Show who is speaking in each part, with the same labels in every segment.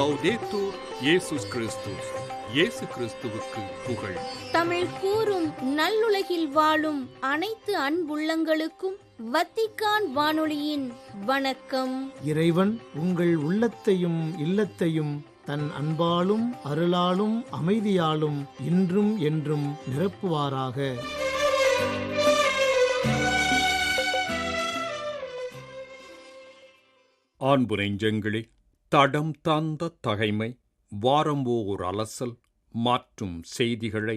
Speaker 1: லௌதேத்தூர் இயேசுஸ் கிறிஸ்துஸ். இயேசு கிறிஸ்துவுக்கு புகழ்.
Speaker 2: தமிழ் கூறும் நல்லுலகில் வாழும் அனைத்து அன்புள்ளங்களுக்கும் வத்திக்கான் வானொலியின் வணக்கம்.
Speaker 3: இறைவன் உங்கள் உள்ளத்தையும் இல்லத்தையும் தன் அன்பாலும் அருளாலும் அமைதியாலும் இன்றும் என்றும் நிரப்புவாராக.
Speaker 1: அன்பு நெஞ்சங்களே, தடம் தந்த தகைமை, வாரம் ஓர் அலசல் மற்றும் செய்திகளை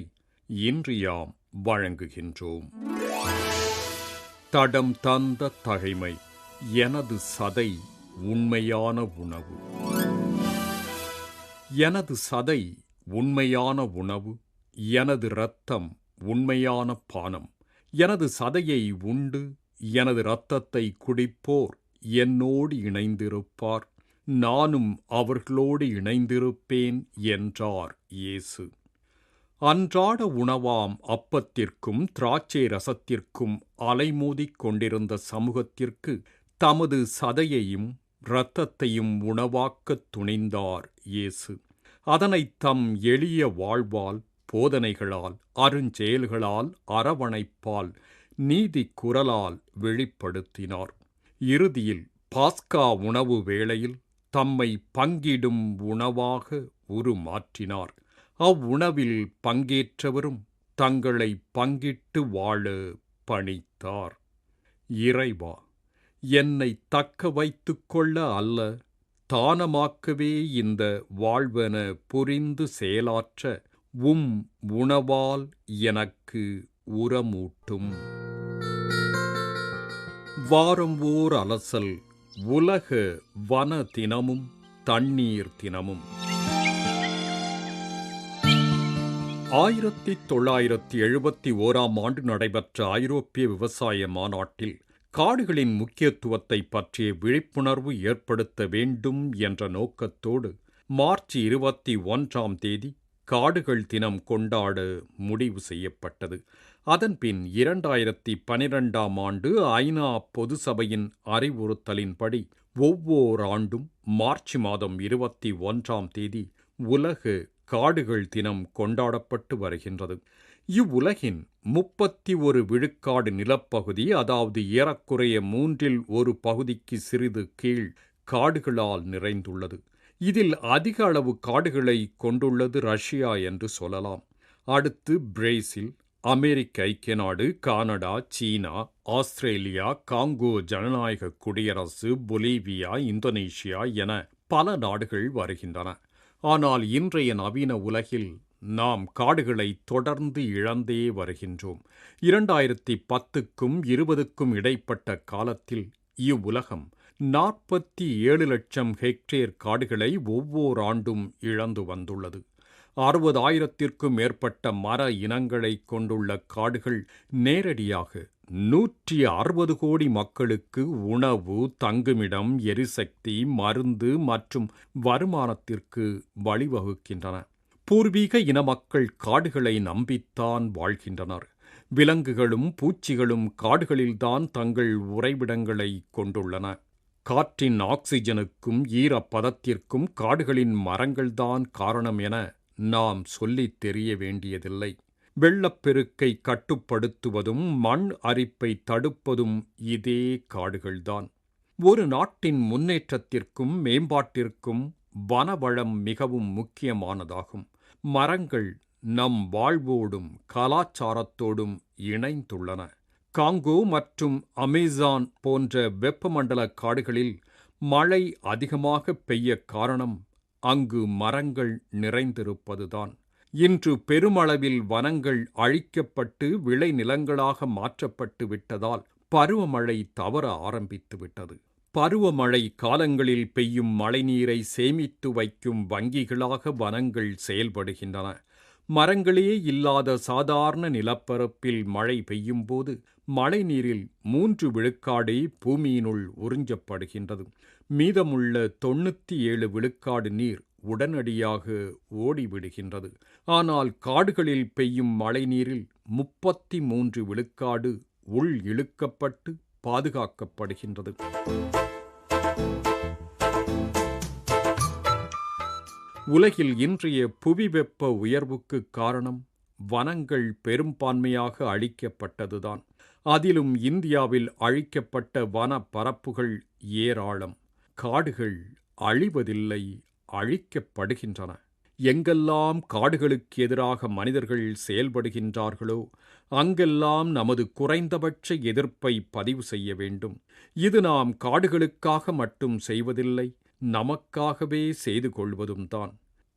Speaker 1: இன்று யாம் வழங்குகின்றோம். தடம் தந்த தகைமை, எனது சதை உண்மையான உணவு. எனது சதை உண்மையான உணவு, எனது இரத்தம் உண்மையான பானம். எனது சதையை உண்டு எனது இரத்தத்தை குடிப்போர் என்னோடு இணைந்திருப்பார், நானும் அவர்களோடு இணைந்திருப்பேன் என்றார் இயேசு. அன்றாட உணவாம் அப்பத்திற்கும் திராட்சை ரசத்திற்கும் அலைமோதிக் கொண்டிருந்த சமூகத்திற்கு தமது சதையையும் இரத்தத்தையும் உணவாக்கத் துணிந்தார் இயேசு. அதனைத் தம் எளிய வாழ்வால், போதனைகளால், அருஞ்செயல்களால், அரவணைப்பால், நீதி குரலால் வெளிப்படுத்தினார். இறுதியில் பாஸ்கா உணவு வேளையில் தம்மை பங்கிடும் உணவாக உருமாற்றினார். அவ்வுணவில் பங்கேற்றவரும் தங்களை பங்கிட்டு வாழ பணித்தார். இறைவா, என்னை தக்க வைத்துக் கொள்ள அல்ல, தானமாக்கவே இந்த வாழ்வென புரிந்து செயலாற்ற உம் உணவால் எனக்கு உரமூட்டும். வாரம் ஓர் அலசல், உலக வன தினமும் தண்ணீர் தினமும். 1971 நடைபெற்ற ஐரோப்பிய விவசாய மாநாட்டில் காடுகளின் முக்கியத்துவத்தை பற்றிய விழிப்புணர்வு ஏற்படுத்த வேண்டும் என்ற நோக்கத்தோடு மார்ச் 21 காடுகள் தினம் கொண்டாட முடிவு செய்யப்பட்டது. அதன்பின் 2012 ஐநா பொது சபையின் அறிவுறுத்தலின்படி ஒவ்வொரு ஆண்டும் மார்ச் மாதம் 21 உலக காடுகள் தினம் கொண்டாடப்பட்டு வருகின்றது. இவ்வுலகின் 31 விழுக்காடு நிலப்பகுதி, அதாவது ஏறக்குறைய 1/3 பகுதிக்கு சிறிது கீழ் காடுகளால் நிறைந்துள்ளது. இதில் அதிக அளவு காடுகளை கொண்டுள்ளது ரஷ்யா என்று சொல்லலாம். அடுத்து பிரேசில், அமெரிக்க ஐக்கிய நாடு, கனடா, சீனா, ஆஸ்திரேலியா, காங்கோ ஜனநாயக குடியரசு, பொலிவியா, இந்தோனேஷியா என பல நாடுகள் வருகின்றன. ஆனால் இன்றைய நவீன உலகில் நாம் காடுகளை தொடர்ந்து இழந்தே வருகின்றோம். 2010க்கும் 20க்கும் இடைப்பட்ட காலத்தில் இவ்வுலகம் 47 லட்சம் ஹெக்டேர் காடுகளை ஒவ்வொரு ஆண்டும் இழந்து வந்துள்ளது. 60,000க்கும் மேற்பட்ட மர இனங்களை கொண்டுள்ள காடுகள் நேரடியாக 160 கோடி மக்களுக்கு உணவு, தங்குமிடம், எரிசக்தி, மருந்து மற்றும் வருமானத்திற்கு வழிவகுக்கின்றன. பூர்வீக இன மக்கள் காடுகளை நம்பித்தான் வாழ்கின்றனர். விலங்குகளும் பூச்சிகளும் காடுகளில்தான் தங்கள் உறைவிடங்களை கொண்டுள்ளன. காற்றின் ஆக்சிஜனுக்கும் ஈரப்பதத்திற்கும் காடுகளின் மரங்கள்தான் காரணம் என நாம் சொல்லித் தெரிய வேண்டியதில்லை. வெள்ளப்பெருக்கை கட்டுப்படுத்துவதும் மண் அரிப்பை தடுப்பதும் இதே காடுகள்தான். ஒரு நாட்டின் முன்னேற்றத்திற்கும் மேம்பாட்டிற்கும் வனவளம் மிகவும் முக்கியமானதாகும். மரங்கள் நம் வாழ்வோடும் கலாச்சாரத்தோடும் இணைந்துள்ளன. காங்கோ மற்றும் அமேசான் போன்ற வெப்பமண்டல காடுகளில் மழை அதிகமாக பெய்ய காரணம் அங்கு மரங்கள் நிறைந்திருப்பதுதான். இன்று பெருமளவில் வனங்கள் அழிக்கப்பட்டு விளைநிலங்களாக மாற்றப்பட்டு விட்டதால் பருவமழை தவற ஆரம்பித்து விட்டது. பருவமழை காலங்களில் பெய்யும் மழைநீரை சேமித்து வைக்கும் வங்கிகளாக வனங்கள் செயல்படுகின்றன. மரங்களே இல்லாத சாதாரண நிலப்பரப்பில் மழை பெய்யும்போது மழைநீரில் 3 விழுக்காடே பூமியினுள் உறிஞ்சப்படுகின்றது. மீதமுள்ள 97 விழுக்காடு நீர் உடனடியாக ஓடிவிடுகின்றது. ஆனால் காடுகளில் பெய்யும் மழைநீரில் 33 விழுக்காடு உள் இழுக்கப்பட்டு பாதுகாக்கப்படுகின்றது. உலகில் இன்றைய புவி வெப்ப உயர்வுக்கு காரணம் வனங்கள் பெரும்பான்மையாக அழிக்கப்பட்டதுதான். அதிலும் இந்தியாவில் அழிக்கப்பட்ட வன பரப்புகள் ஏராளம். காடுகள் அழிவதில்லை, அழிக்கப்படுகின்றன. எங்கெல்லாம் காடுகளுக்கு எதிராக மனிதர்கள் செயல்படுகின்றார்களோ அங்கெல்லாம் நமது குறைந்தபட்ச எதிர்ப்பை பதிவு செய்ய வேண்டும். இது நாம் காடுகளுக்காக மட்டும் செய்வதில்லை, நமக்காகவே செய்து கொள்வதும் தான்.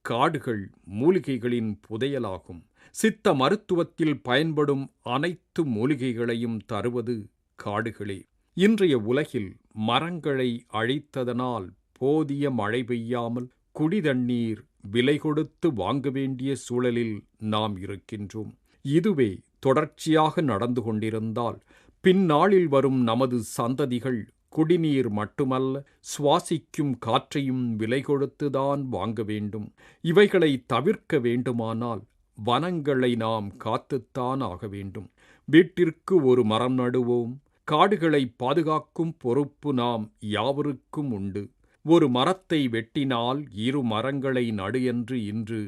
Speaker 1: காடுகள் மூலிகைகளின் புதையலாகும். சித்த மருத்துவத்தில் பயன்படும் அனைத்து மூலிகைகளையும் தருவது காடுகளே. இன்றைய உலகில் மரங்களை அழித்ததனால் போதிய மழை பெய்யாமல் குடிதண்ணீர் விலை கொடுத்து வாங்க வேண்டிய சூழலில் நாம் இருக்கின்றோம். இதுவே தொடர்ச்சியாக நடந்து கொண்டிருந்தால் பின்னாளில் வரும் நமது சந்ததிகள் குடிநீர் மட்டுமல்ல, சுவாசிக்கும் காற்றையும் விலை கொடுத்துதான் வாங்க வேண்டும். இவைகளை தவிர்க்க வேண்டுமானால் வனங்களை நாம் காத்துத்தான் ஆக வேண்டும். வீட்டிற்கு ஒரு மரம் நடுவோம். காடுகளை பாதுகாக்கும் பொறுப்பு நாம் யாவருக்கும் உண்டு. ஒரு மரத்தை வெட்டினால் 2 மரங்களை நடு என்று இன்று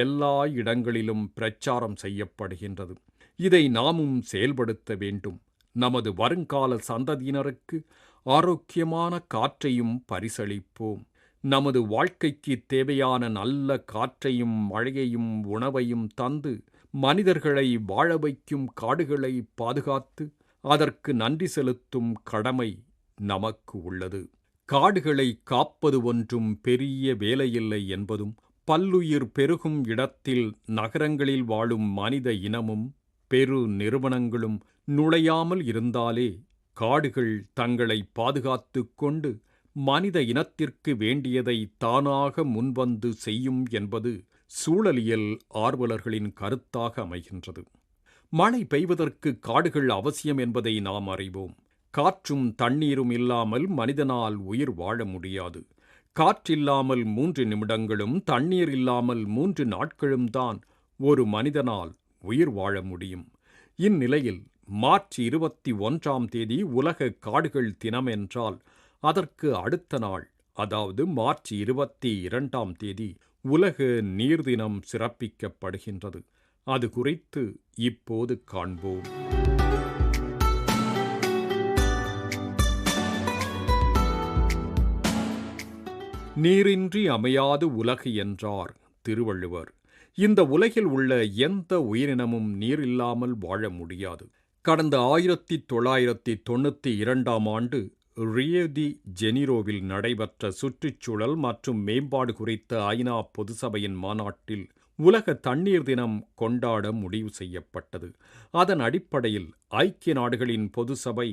Speaker 1: எல்லா இடங்களிலும் பிரச்சாரம் செய்யப்படுகின்றது. இதை நாமும் செயல்படுத்த வேண்டும். நமது வருங்கால சந்ததியினருக்கு ஆரோக்கியமான காற்றையும் பரிசளிப்போம். நமது வாழ்க்கைக்கு தேவையான நல்ல காற்றையும் மழையையும் உணவையும் தந்து மனிதர்களை வாழ வைக்கும் காடுகளை பாதுகாத்து அதற்கு நன்றி செலுத்தும் கடமை நமக்கு உள்ளது. காடுகளை காப்பது ஒன்றும் பெரிய வேலையில்லை என்பதும், பல்லுயிர் பெருகும் இடத்தில் நகரங்களில் வாழும் மனித இனமும் பெரு நிறுவனங்களும் நுழையாமல் இருந்தாலே காடுகள் தங்களை பாதுகாத்து கொண்டு மனித இனத்திற்கு வேண்டியதை தானாக முன்வந்து செய்யும் என்பது சூழலியல் ஆர்வலர்களின் கருத்தாக அமைகின்றது. மழை பெய்வதற்கு காடுகள் அவசியம் என்பதை நாம் அறிவோம். காற்றும் தண்ணீரும் இல்லாமல் மனிதனால் உயிர் வாழ முடியாது. காற்றில்லாமல் 3 நிமிடங்களும் தண்ணீர் இல்லாமல் 3 நாட்களும் தான் ஒரு மனிதனால் உயிர் வாழ முடியும். இந்நிலையில் மார்ச் 21ஆம் தேதி உலக காடுகள் தினம் என்றால் அதற்கு அடுத்த நாள், அதாவது மார்ச் 22ஆம் தேதி உலக நீர் தினம் சிறப்பிக்கப்படுகின்றது. அது குறித்து இப்போது காண்போம். நீரின்றி அமையாது உலகு என்றார் திருவள்ளுவர். இந்த உலகில் உள்ள எந்த உயிரினமும் நீர் இல்லாமல் வாழ முடியாது. கடந்த 1992ஆம் ஆண்டு ரியோ தி ஜெனிரோவில் நடைபெற்ற சுற்றுச்சூழல் மற்றும் மேம்பாடு குறித்த ஐநா பொதுசபையின் மாநாட்டில் உலக தண்ணீர் தினம் கொண்டாட முடிவு செய்யப்பட்டது. அதன் அடிப்படையில் ஐக்கிய நாடுகளின் பொதுசபை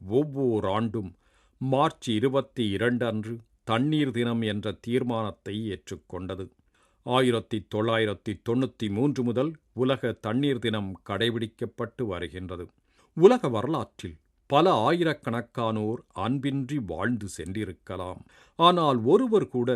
Speaker 1: ஒவ்வொரு ஆண்டும் மார்ச் 22 அன்று தண்ணீர் தினம் என்ற தீர்மானத்தை ஏற்றுக்கொண்டது. 1993 முதல் உலக தண்ணீர் தினம் கடைபிடிக்கப்பட்டு வருகின்றது. உலக வரலாற்றில் பல ஆயிரக்கணக்கானோர் அன்பின்றி வாழ்ந்து சென்றிருக்கலாம். ஆனால் ஒருவர் கூட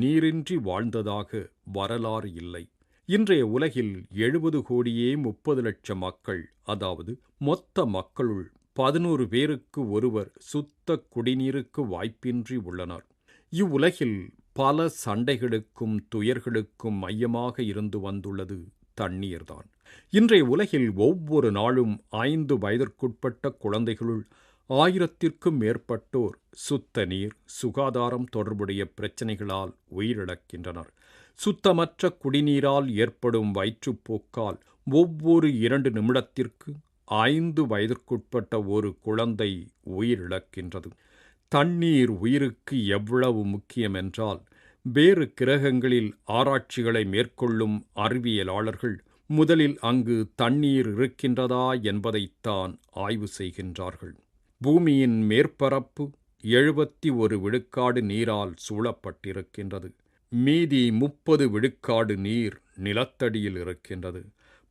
Speaker 1: நீரின்றி வாழ்ந்ததாக வரலாறு இல்லை. இன்றைய உலகில் 70 கோடியே 30 லட்சம் மக்கள், அதாவது மொத்த மக்களுள் 11 பேருக்கு ஒருவர் சுத்த குடிநீருக்கு வாய்ப்பின்றி உள்ளனர். இவ்வுலகில் பல சண்டைகளுக்கும் துயர்களுக்கும் மையமாக இருந்து வந்துள்ளது தண்ணீர்தான். இன்றைய உலகில் ஒவ்வொரு நாளும் 5 வயதிற்குட்பட்ட குழந்தைகளுள் 1000க்கும் மேற்பட்டோர் சுத்த நீர், சுகாதாரம் தொடர்புடைய பிரச்சினைகளால் உயிரிழக்கின்றனர். சுத்தமற்ற குடிநீரால் ஏற்படும் வயிற்றுப்போக்கால் ஒவ்வொரு 2 நிமிடத்திற்கு 5 வயதிற்குட்பட்ட ஒரு குழந்தை உயிரிழக்கின்றது. தண்ணீர் உயிருக்கு எவ்வளவு முக்கியம் என்றால், வேறு கிரகங்களில் ஆராய்ச்சிகளை மேற்கொள்ளும் அறிவியலாளர்கள் முதலில் அங்கு தண்ணீர் இருக்கின்றதா என்பதைத்தான் ஆய்வு செய்கின்றார்கள். பூமியின் மேற்பரப்பு 71 விழுக்காடு நீரால் சூழப்பட்டிருக்கின்றது. மீதி 30 விழுக்காடு நீர் நிலத்தடியில் இருக்கின்றது.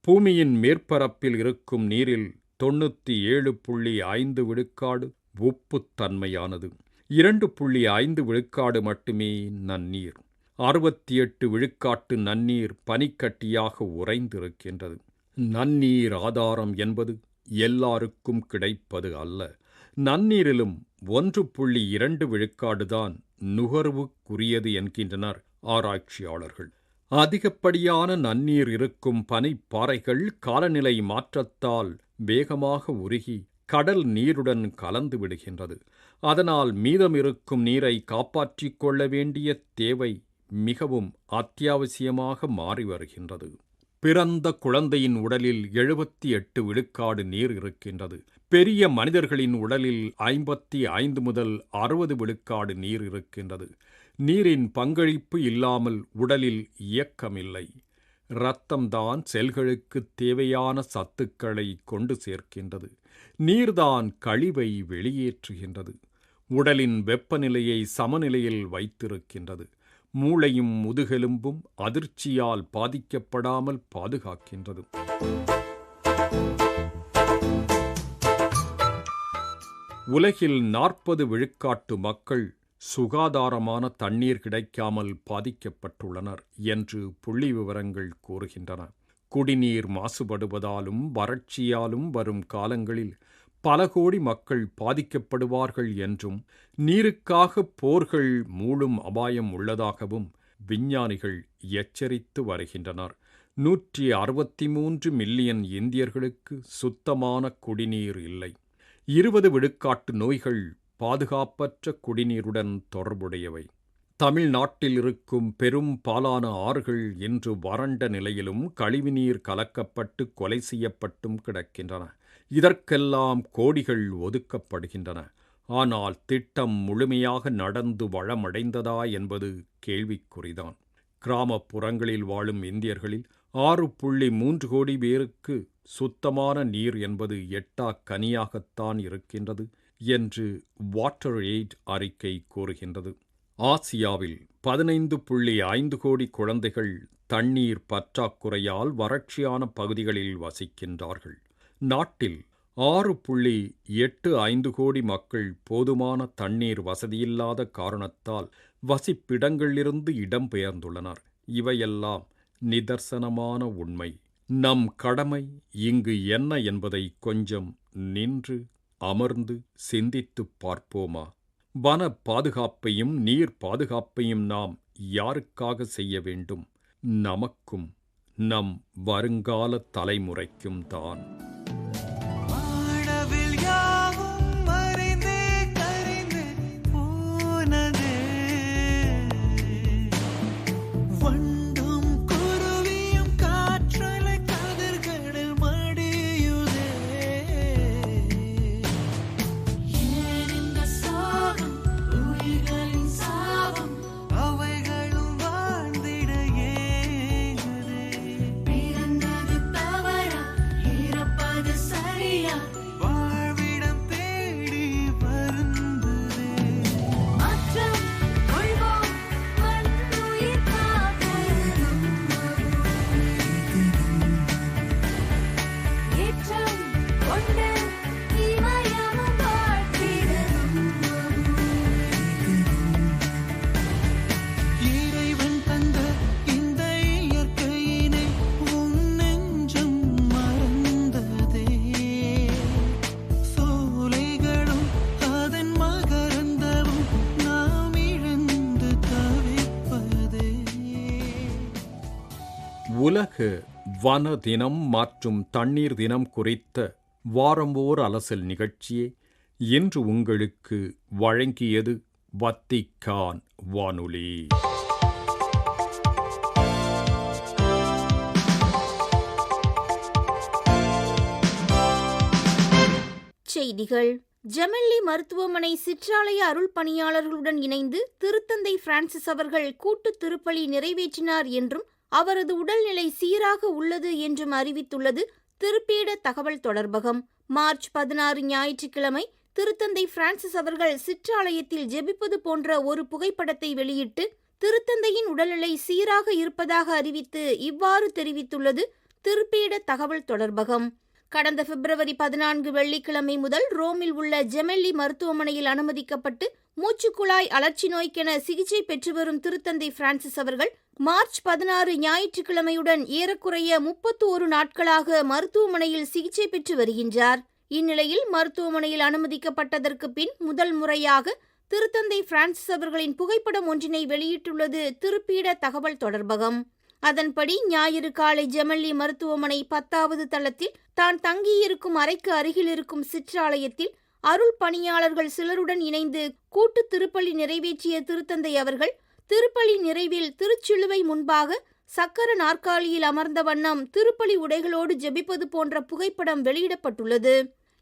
Speaker 1: பூமியின் மேற்பரப்பில் இருக்கும் நீரில் 97.5 விழுக்காடு உப்புத்தன்மையானது. 2.5 விழுக்காடு மட்டுமே நன்னீர். 68 விழுக்காட்டு நன்னீர் பனிக்கட்டியாக உறைந்திருக்கின்றது. நன்னீர் ஆதாரம் என்பது எல்லாருக்கும் கிடைப்பது அல்ல. நன்னீரிலும் 1.2 விழுக்காடுதான் நுகர்வுக்குரியது என்கின்றனர் ஆராய்ச்சியாளர்கள். அதிகப்படியான நன்னீர் இருக்கும் பனிப்பாறைகள் காலநிலை மாற்றத்தால் வேகமாக உருகி கடல் நீருடன் கலந்து விடுகின்றது. அதனால் மீதமிருக்கும் நீரை காப்பாற்றிக் கொள்ள வேண்டிய தேவை மிகவும் அத்தியாவசியமாக மாறி வருகின்றது. பிறந்த குழந்தையின் உடலில் 78 விழுக்காடு நீர் இருக்கின்றது. பெரிய மனிதர்களின் உடலில் 55 முதல் 60 விழுக்காடு நீர் இருக்கின்றது. நீரின் பங்களிப்பு இல்லாமல் உடலில் இயக்கமில்லை. இரத்தம்தான் செல்களுக்கு தேவையான சத்துக்களை கொண்டு சேர்க்கின்றது. நீர்தான் கழிவை வெளியேற்றுகின்றது. உடலின் வெப்பநிலையை சமநிலையில் வைத்திருக்கின்றது. மூளையும் முதுகெலும்பும் அதிர்ச்சியால் பாதிக்கப்படாமல் பாதுகாக்கின்றது. உலகில் 40 விழுக்காட்டு மக்கள் சுகாதாரமான தண்ணீர் கிடைக்காமல் பாதிக்கப்பட்டுள்ளனர் என்று புள்ளிவிவரங்கள் கூறுகின்றன. குடிநீர் மாசுபடுவதாலும் வறட்சியாலும் வரும் காலங்களில் பல கோடி மக்கள் பாதிக்கப்படுவார்கள் என்றும் நீருக்காக போர்கள் மூளும் அபாயம் உள்ளதாகவும் விஞ்ஞானிகள் எச்சரித்து வருகின்றனர். 163 மில்லியன் இந்தியர்களுக்கு சுத்தமான குடிநீர் இல்லை. 20 விழுக்காட்டு நோய்கள் பாதுகாப்பற்ற குடிநீருடன் தொடர்புடையவை. தமிழ்நாட்டில் இருக்கும் பெரும் பாலான ஆறுகள் இன்று வறண்ட நிலையிலும் கழிவுநீர் கலக்கப்பட்டு கொலை செய்யப்பட்டும் கிடக்கின்றன. இதற்கெல்லாம் கோடிகள் ஒதுக்கப்படுகின்றன. ஆனால் திட்டம் முழுமையாக நடந்து வளமடைந்ததா என்பது கேள்விக்குறிதான். கிராமப்புறங்களில் வாழும் இந்தியர்களில் 6.3 கோடி பேருக்கு சுத்தமான நீர் என்பது எட்டா கனியாகத்தான் இருக்கின்றது என்று வாட்டர் எய்ட் அறிக்கை கூறுகின்றது. ஆசியாவில் 15.5 கோடி குழந்தைகள் தண்ணீர் பற்றாக்குறையால் வறட்சியான பகுதிகளில் வசிக்கின்றார்கள். நாட்டில் 6.85 கோடி மக்கள் போதுமான தண்ணீர் வசதியில்லாத காரணத்தால் வசிப்பிடங்களிலிருந்து இடம்பெயர்ந்துள்ளனர். இவையெல்லாம் நிதர்சனமான உண்மை. நம் கடமை இங்கு என்ன என்பதை கொஞ்சம் நின்று அமர்ந்து சிந்தித்துப் பார்ப்போமா? வன பாதுகாப்பையும் நீர் பாதுகாப்பையும் நாம் யாருக்காக செய்ய வேண்டும்? நமக்கும் நம் வருங்கால தலைமுறைக்கும் தான். உலக வன தினம் மற்றும் தண்ணீர் தினம் குறித்த வாரம்போர் அலசல் நிகழ்ச்சியை இன்று உங்களுக்கு வழங்கியது வத்திக்கான் வானொலி.
Speaker 2: செய்திகள். ஜெமெல்லி மருத்துவமனை சிற்றாலய அருள் பணியாளர்களுடன் இணைந்து திருத்தந்தை பிரான்சிஸ் அவர்கள் கூட்டு திருப்பலி நிறைவேற்றினார் என்றும் அவரது உடல்நிலை சீராக உள்ளது என்றும் அறிவித்துள்ளது திருப்பீட தகவல் தொடர்பகம். மார்ச் 16 ஞாயிற்றுக்கிழமை திருத்தந்தை பிரான்சிஸ் அவர்கள் சிற்றாலயத்தில் ஜெபிப்பது போன்ற ஒரு புகைப்படத்தை வெளியிட்டு திருத்தந்தையின் உடல்நிலை சீராக இருப்பதாக அறிவித்து இவ்வாறு தெரிவித்துள்ளது திருப்பீட தகவல் தொடர்பகம். கடந்த பிப்ரவரி 14 வெள்ளிக்கிழமை முதல் ரோமில் உள்ள ஜெமெல்லி மருத்துவமனையில் அனுமதிக்கப்பட்டு மூச்சுக்குழாய் அழற்சி நோய்க்கென சிகிச்சை பெற்று வரும் திருத்தந்தை பிரான்சிஸ் அவர்கள் மார்ச் 16 ஞாயிற்றுக்கிழமையுடன் ஏறக்குறைய 31 நாட்களாக மருத்துவமனையில் சிகிச்சை பெற்று வருகின்றார். இந்நிலையில் மருத்துவமனையில் அனுமதிக்கப்பட்டதற்கு பின் முதல் முறையாக திருத்தந்தை பிரான்சிஸ் அவர்களின் புகைப்படம் ஒன்றினை வெளியிட்டுள்ளது திருப்பீட தகவல் தொடர்பகம். அதன்படி ஞாயிறு காலை ஜெமல்லி மருத்துவமனை 10வது தளத்தில் தான் தங்கியிருக்கும் அறைக்கு அருகில் இருக்கும் சிற்றாலயத்தில் அருள் பணியாளர்கள் சிலருடன் இணைந்து கூட்டு திருப்பலி நிறைவேற்றிய திருத்தந்தை அவர்கள் திருப்பலி நிறைவில் திருச்சிலுவை முன்பாக சக்கர நாற்காலியில் அமர்ந்த வண்ணம் திருப்பலி உடைகளோடு ஜெபிப்பது போன்ற புகைப்படம் வெளியிடப்பட்டுள்ளது.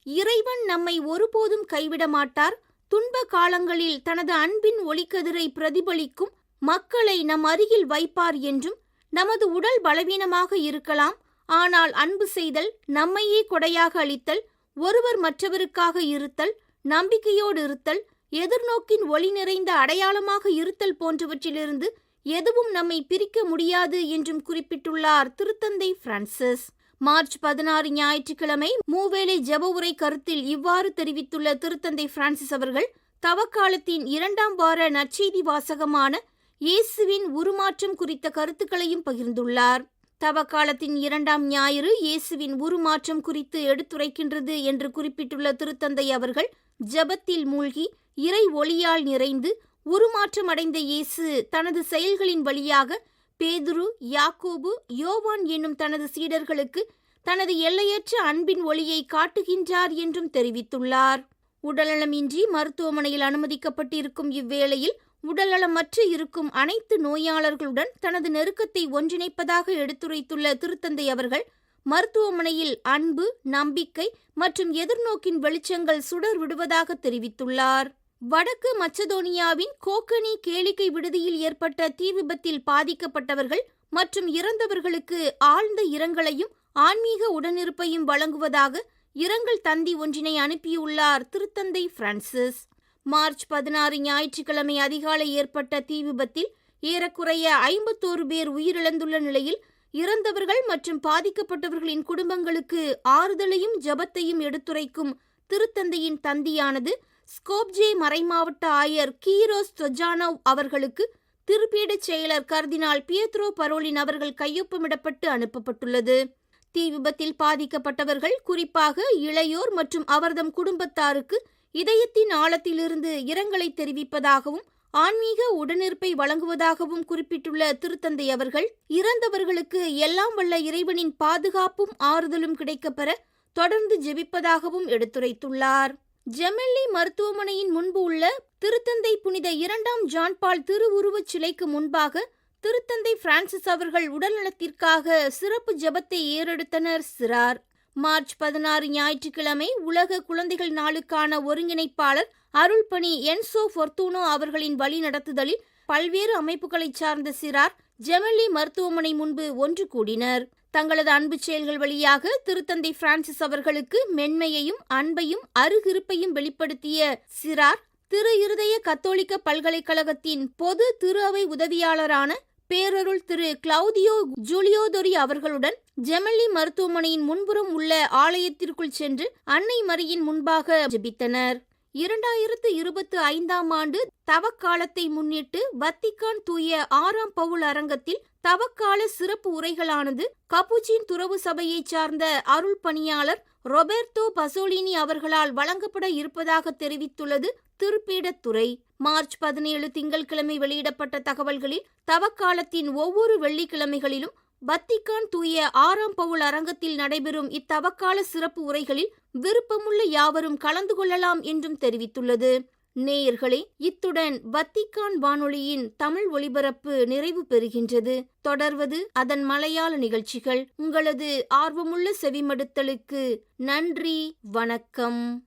Speaker 2: இறைவன் நம்மை ஒருபோதும் கைவிட மாட்டார். துன்ப காலங்களில் தனது அன்பின் ஒளிக்கதிரை பிரதிபலிக்கும் மக்களை நம் அருகில் வைப்பார் என்றும், நமது உடல் பலவீனமாக இருக்கலாம், ஆனால் அன்பு செய்தல், நம்மையே கொடையாக அளித்தல், ஒருவர் மற்றவருக்காக இருத்தல், நம்பிக்கையோடு இருத்தல், எதிர்நோக்கின் ஒளி நிறைந்த அடையாளமாக இருத்தல் போன்றவற்றிலிருந்து எதுவும் நம்மை பிரிக்க முடியாது என்றும் குறிப்பிட்டுள்ளார் திருத்தந்தை பிரான்சிஸ். மார்ச் 16 ஞாயிற்றுக்கிழமை மூவேளை ஜெப உரை கருத்தில் இவ்வாறு தெரிவித்துள்ள திருத்தந்தை பிரான்சிஸ் அவர்கள் தவக்காலத்தின் 2ஆம் வார நற்செய்தி வாசகமான இயேசுவின் உருமாற்றம் குறித்த கருத்துக்களையும் பகிர்ந்துள்ளார். தவக்காலத்தின் 2ஆம் ஞாயிறு இயேசுவின் உருமாற்றம் குறித்து எடுத்துரைக்கின்றது என்று குறிப்பிட்டுள்ள திருத்தந்தை அவர்கள் ஜெபத்தில் மூழ்கி இறை ஒளியால் நிறைந்து உருமாற்றம் அடைந்த இயேசு தனது செயல்களின் வழியாக பேதுரு, யாக்கோபு, யோவான் என்னும் தனது சீடர்களுக்கு தனது எல்லையற்ற அன்பின் ஒளியை காட்டுகின்றார் என்றும் தெரிவித்துள்ளார். உடல்நலமின்றி மருத்துவமனையில் அனுமதிக்கப்பட்டிருக்கும் இவ்வேளையில் உடல்நலமற்று இருக்கும் அனைத்து நோயாளர்களுடன் தனது நெருக்கத்தை ஒன்றிணைப்பதாக எடுத்துரைத்துள்ள திருத்தந்தை அவர்கள் மருத்துவமனையில் அன்பு, நம்பிக்கை மற்றும் எதிர்நோக்கின் வெளிச்சங்கள் சுடர் விடுவதாக தெரிவித்துள்ளார். வடக்கு மச்சதோனியாவின் கோக்கனி கேளிக்கை விடுதியில் ஏற்பட்ட தீ விபத்தில் பாதிக்கப்பட்டவர்கள் மற்றும் இறந்தவர்களுக்கு ஆழ்ந்த இரங்கலையும் ஆன்மீக உடனிருப்பையும் வழங்குவதாக இரங்கல் தந்தி ஒன்றினை அனுப்பியுள்ளார் திருத்தந்தை பிரான்சிஸ். மார்ச் 16 ஞாயிற்றுக்கிழமை அதிகாலை ஏற்பட்ட தீ விபத்தில் ஏறக்குறைய 51 பேர் உயிரிழந்துள்ள நிலையில் இறந்தவர்கள் மற்றும் பாதிக்கப்பட்டவர்களின் குடும்பங்களுக்கு ஆறுதலையும் ஜெபத்தையும் எடுத்துரைக்கும் திருத்தந்தையின் தந்தியானது ஸ்கோப்ஜே மறைமாவட்ட ஆயர் கீரோஸ் தொஜானோவ் அவர்களுக்கு திருப்பீடச் செயலர் கர்தினால் பியத்ரோ பரோலின் அவர்கள் கையொப்பமிடப்பட்டு அனுப்பப்பட்டுள்ளது. தீ விபத்தில் பாதிக்கப்பட்டவர்கள், குறிப்பாக இளையோர் மற்றும் அவர்தம் குடும்பத்தாருக்கு இதயத்தின் ஆழத்திலிருந்து இரங்கலை தெரிவிப்பதாகவும் ஆன்மீக உடனிருப்பை வழங்குவதாகவும் குறிப்பிட்டுள்ள திருத்தந்தை அவர்கள் இறந்தவர்களுக்கு எல்லாம் வல்ல இறைவனின் பாதுகாப்பும் ஆறுதலும் கிடைக்கப்பெற தொடர்ந்து ஜெபிப்பதாகவும் எடுத்துரைத்துள்ளார். ஜெமெல்லி மருத்துவமனையின் முன்பு உள்ள திருத்தந்தை புனித 2ஆம் ஜான் பால் திருவுருவச் சிலைக்கு முன்பாக திருத்தந்தை பிரான்சிஸ் அவர்கள் உடல்நலத்திற்காக சிறப்பு ஜெபத்தை ஏறெடுத்தனர் சிறார். மார்ச் 16 ஞாயிற்றுக்கிழமை உலக குழந்தைகள் நாளுக்கான ஒருங்கிணைப்பாளர் அருள்பணி என்சோ ஃபொர்த்தூனோ அவர்களின் வழிநடத்துதலில் பல்வேறு அமைப்புகளைச் சார்ந்த சிறார் ஜெமெல்லி மருத்துவமனை முன்பு ஒன்று கூடினர். தங்களது அன்பு செயல்கள் வழியாக திருத்தந்தை பிரான்சிஸ் அவர்களுக்கு மென்மையையும் அன்பையும் அருகிருப்பையும் வெளிப்படுத்திய சிறார் திரு இருதய கத்தோலிக்க பல்கலைக்கழகத்தின் பொது திரு அவை உதவியாளரான பேரருள் திரு கிளவுதியோ ஜூலியோதொரி அவர்களுடன் ஜெமெல்லி மருத்துவமனையின் முன்புறம் உள்ள ஆலயத்திற்குள் சென்று அன்னை மரியின் முன்பாக ஜெபித்தனர். 2025ஆம் ஆண்டு தவக்காலத்தை முன்னிட்டு வத்திக்கான் தூய 6ஆம் பவுல் அரங்கத்தில் தவக்கால சிறப்பு உரைகளானது கப்புச்சின் துறவு சபையைச் சார்ந்த அருள் பணியாளர் ரொபெர்டோ பசோலினி அவர்களால் வழங்கப்பட இருப்பதாக தெரிவித்துள்ளது திருப்பீடத்துறை. மார்ச் 17 திங்கட்கிழமை வெளியிடப்பட்ட தகவல்களில் தவக்காலத்தின் ஒவ்வொரு வெள்ளிக்கிழமைகளிலும் வத்திக்கான் தூய 6ஆம் பவுல் அரங்கத்தில் நடைபெறும் இத்தவக்கால சிறப்பு உரைகளில் விருப்பமுள்ள யாவரும் கலந்து கொள்ளலாம் என்றும் தெரிவித்துள்ளது. நேயர்களே, இத்துடன் வத்திக்கான் வானொலியின் தமிழ் ஒலிபரப்பு நிறைவு பெறுகின்றது. தொடர்வது அதன் மலையாள நிகழ்ச்சிகள். உங்களது ஆர்வமுள்ள செவிமடுத்தலுக்கு நன்றி, வணக்கம்.